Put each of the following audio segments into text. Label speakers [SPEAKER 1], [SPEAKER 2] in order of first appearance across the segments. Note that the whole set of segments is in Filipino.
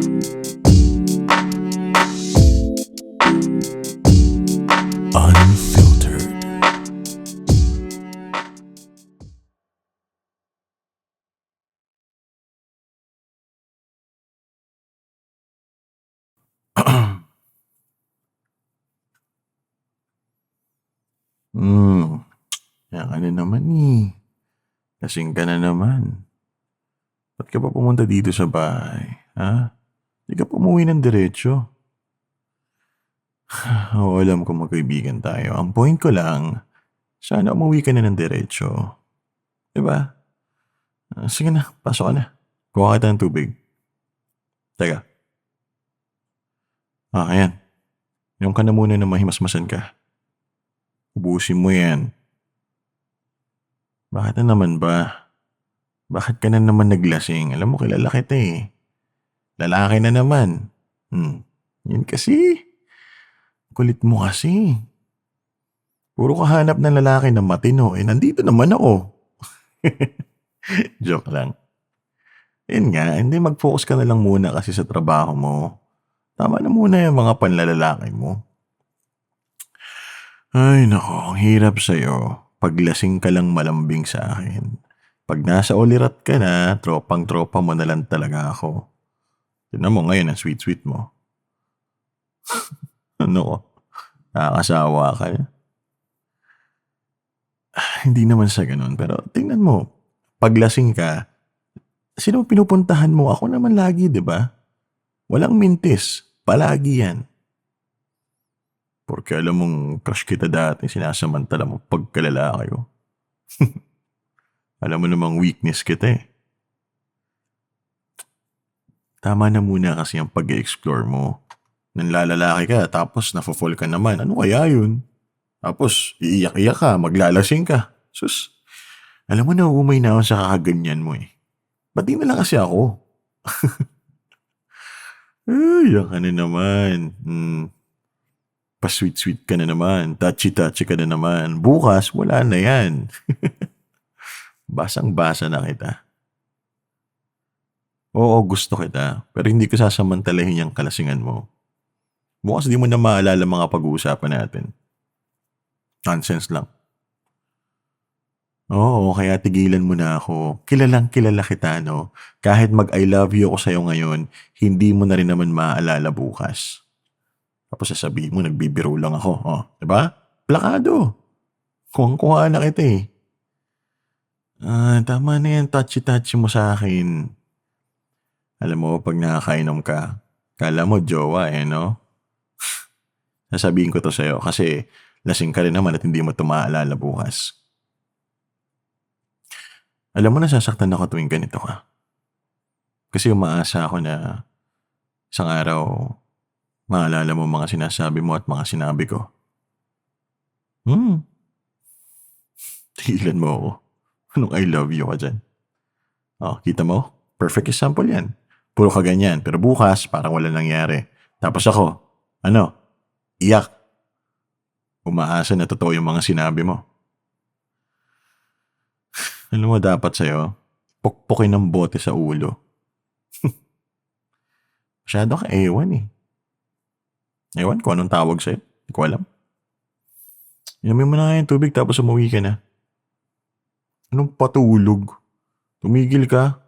[SPEAKER 1] Unfiltered. Hmm, yan ka na naman eh. Lasing ka na naman. Ba't ka pa pumunta dito sa bahay? Ha? Di ka pa umuwi ng diretsyo. Oo, alam ko magkaibigan tayo. Ang point ko lang, sana umuwi ka na ng diretsyo. Diba? Sige na, pasok ka na. Kuha kita ng tubig. Teka. Ayan. Yung ka na muna na mahimasmasan ka. Ubusin mo yan. Bakit na naman ba? Bakit ka na naman naglasing? Alam mo, kilala kita eh. Lalaki na naman. Yun kasi. Kulit mo kasi. Puro kahanap ng lalaki na matino. Nandito naman ako. Joke lang. Yun nga, hindi mag-focus ka na lang muna kasi sa trabaho mo. Tama na muna yung mga panlalalaki mo. Ay nako, ang hirap sa'yo. Paglasing ka lang malambing sa akin. Pag nasa ulirat ka na, tropang-tropa mo na lang talaga ako. Tignan mo ngayon ang sweet-sweet mo. Ano ko? Nakakasawa ka na? Hindi naman sa ganun, pero tingnan mo. Paglasing ka, sino pinupuntahan mo? Ako naman lagi, di ba? Walang mintis. Palagi yan. Porque alam mong crush kita dati, sinasamantala mo pagkalalaki ko. Alam mo namang weakness kita eh. Tama na muna kasi ang pag-explore mo. Nanlalalaki ka tapos nafo-fall ka naman. Ano kaya yun? Tapos iiyak-iyak ka, maglalasing ka. Sus, alam mo na umay na ako sa kakaganyan mo eh. Ba't di na lang kasi ako? Ay, yan ka na naman. Pa-sweet-sweet ka na naman. Touchy-touchy ka na naman. Bukas, wala na yan. Basang-basa na kita. Oo, gusto kita. Pero hindi ko sasamantalahin yung kalasingan mo. Bukas di mo na maalala mga pag-uusapan natin. Nonsense lang. Oo, kaya tigilan mo na ako. Kilalang kilala kita, no? Kahit mag-I love you ako sa'yo ngayon, hindi mo na rin naman maaalala bukas. Tapos sasabihin mo, nagbibiro lang ako. Oh, diba? Plakado. Kuhang-kuha na kita eh. Tama na yan, touchy-touchy mo sa akin. Alam mo, pag nakakainom ka, kala mo jowa eh, no? Sasabihin ko to sa'yo kasi lasing ka rin naman at hindi mo ito maaalala bukas. Alam mo, nasasaktan ako tuwing ganito ka. Kasi umaasa ako na isang araw, maalala mo mga sinasabi mo at mga sinabi ko. Tigilan mo ako. Anong I love you ka dyan? Oh, kita mo? Perfect example yan. Puro ka ganyan, pero bukas parang wala nangyari. Tapos ako, iyak. Umaasa na totoo yung mga sinabi mo. Alam mo dapat sa'yo, pukpukin ng bote sa ulo. Masyado ka ewan eh. Ewan ko anong tawag sa'yo. Hindi ko alam. Inumin mo na nga yung tubig tapos umuwi ka na. Anong patulog? Tumigil ka.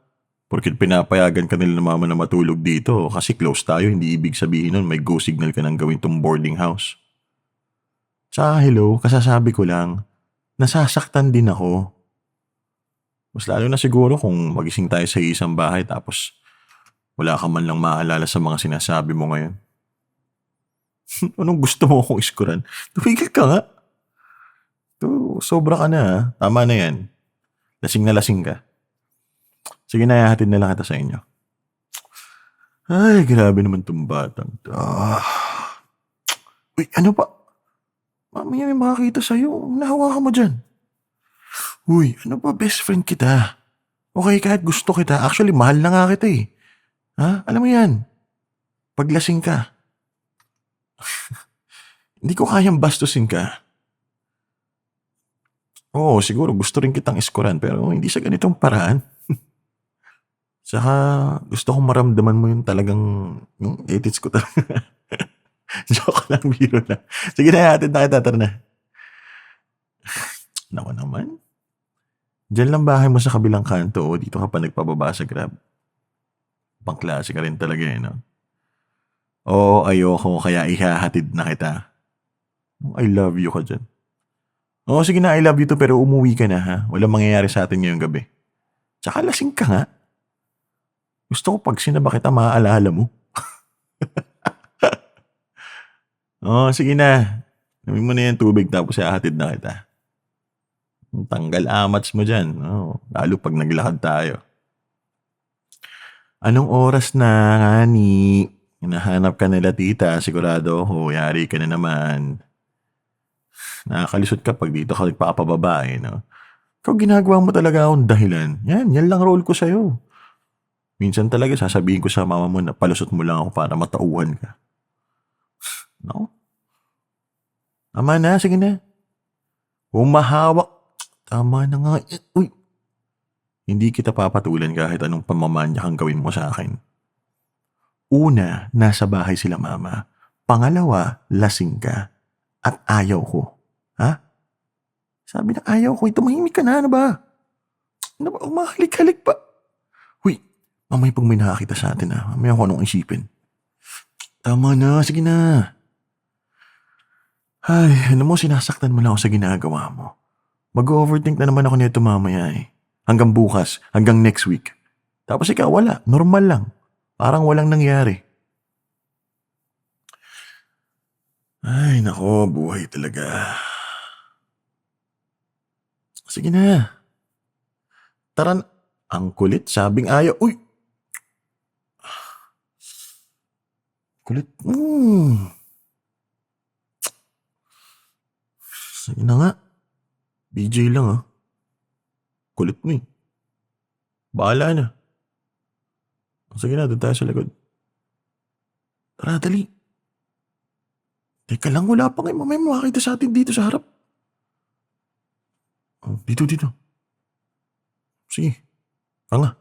[SPEAKER 1] Porkit pinapayagan ka nila ng mama na matulog dito kasi close tayo, hindi ibig sabihin nun may go signal ka nang gawin tong boarding house. Tsaka hello, kasasabi ko lang, nasasaktan din ako. Mas lalo na siguro kung magising tayo sa isang bahay tapos wala ka man lang maalala sa mga sinasabi mo ngayon. Anong gusto mo akong iskuran? Tumigil ka nga. Sobra ka na ha. Tama na yan. Lasing na lasing ka. Sige na, ihahatid na lang kita sa inyo. Ay, grabe naman tong batang to. Uy, ano pa? Mamaya may makakita sa'yo. Nahawakan mo dyan. Uy, ano ba, best friend kita? Okay, kahit gusto kita. Actually, mahal na nga kita eh. Ha? Alam mo yan. Paglasing ka. Hindi ko kayang bastusin ka. Oo, siguro gusto rin kitang iskuran pero hindi sa ganitong paraan. Tsaka gusto kong maramdaman mo yung talagang yung ethics ko talaga. Joke lang, biro lang. Sige na, hatid na kita, tara na. Naku naman. Diyan lang bahay mo sa kabilang kanto o dito ka pa nagpababa sa Grab? Pangklase ka rin talaga eh, no? Oo, ayoko kaya ihahatid na kita. I love you ka dyan. Oo, sige na, I love you too pero umuwi ka na ha. Walang mangyayari sa atin ngayong gabi. Tsaka lasing ka nga. Gusto ko pag sinaba kita, maaalala mo. Oo, sige na. Inumin mo na yung tubig tapos ihahatid na kita. Tanggal amats mo dyan. Oo, lalo pag naglakad tayo. Anong oras na, Ngani? Hinahanap ka nila tita, sigurado ako, yari ka na naman. Nakakalisod ka pag dito ka nagpapababae, no? Ikaw ginagawa mo talaga akong dahilan. Yan lang role ko sa'yo. Minsan talaga sasabihin ko sa mama mo na palusot mo lang ako para matauhan ka. No? Tama na, sige na. Humahawak. Tama na nga. Uy, hindi kita papatulan kahit anong pamamanya kang gawin mo sa akin. Una, nasa bahay sila mama. Pangalawa, lasing ka. At ayaw ko. Ha? Sabi na ayaw ko. Tumahimik ka na. Ano ba? Ano ba? Umahalik-halik pa. Huy, mamay pag may nakakita sa atin ha. Mamaya ko anong isipin. Tama na. Sige na. Ay, alam mo, sinasaktan mo lang ako sa ginagawa mo. Mag-overthink na naman ako nito mamaya eh. Hanggang bukas. Hanggang next week. Tapos ikaw wala. Normal lang. Parang walang nangyari. Ay, nako, buhay talaga. Sige na. Tara na. Ang kulit, sabing ayaw. Uy! Kulit. Sige na nga. BJ lang ah. Kulit mo eh. Bahala na. Sige na, doon tayo sa likod. Tara, dali. Teka lang, wala pa ngayon. Mamaya makakita sa atin dito sa harap. Oh, dito. Sige. Tanga.